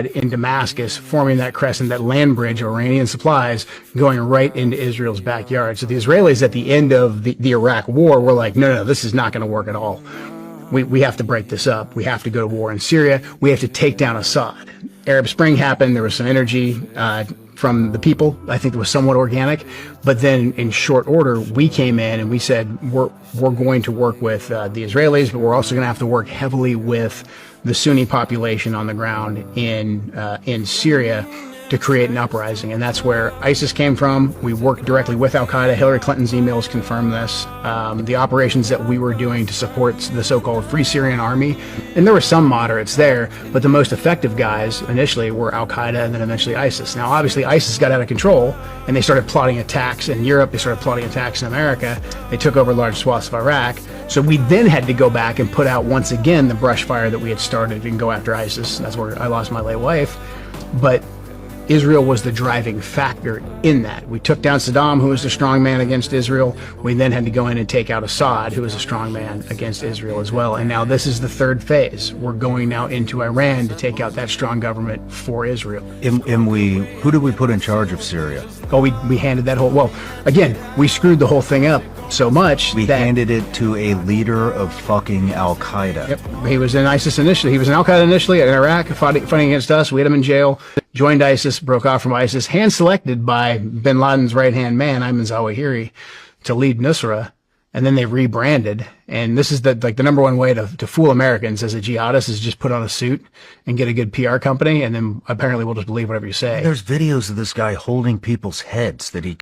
in Damascus, forming that crescent, that land bridge of Iranian supplies going right into Israel's backyard. So the Israelis at the end of the Iraq war were like, no, this is not going to work at all. We have to break this up. We have to go to war in Syria. We have to take down Assad. Arab Spring happened. There was some energy from the people. I think it was somewhat organic. But then in short order, we came in and we said, we're going to work with the Israelis, but we're also going to have to work heavily with the Sunni population on the ground in Syria to create an uprising. And that's where ISIS came from. We worked directly with Al-Qaeda. Hillary Clinton's emails confirm this. The operations that we were doing to support the so-called Free Syrian Army, and there were some moderates there, but the most effective guys initially were Al-Qaeda and then eventually ISIS. Now, obviously, ISIS got out of control, and they started plotting attacks in Europe. They started plotting attacks in America. They took over large swaths of Iraq. So we then had to go back and put out once again the brush fire that we had started and go after ISIS. That's where I lost my late wife. But Israel was the driving factor in that. We took down Saddam, who was the strong man against Israel. We then had to go in and take out Assad, who was a strong man against Israel as well. And now this is the third phase. We're going now into Iran to take out that strong government for Israel. Who did we put in charge of Syria? Oh, we handed that whole, well, again, we screwed the whole thing up so much we handed it to a leader of fucking Al-Qaeda. Yep. He was in ISIS initially. He was in Al-Qaeda initially in Iraq, fighting against us. We had him in jail, joined ISIS, broke off from ISIS, hand-selected by bin Laden's right-hand man, Ayman Zawahiri, to lead Nusra, and then they rebranded. And this is the number one way to fool Americans as a jihadist is just put on a suit and get a good PR company, and then apparently we'll just believe whatever you say. There's videos of this guy holding people's heads that he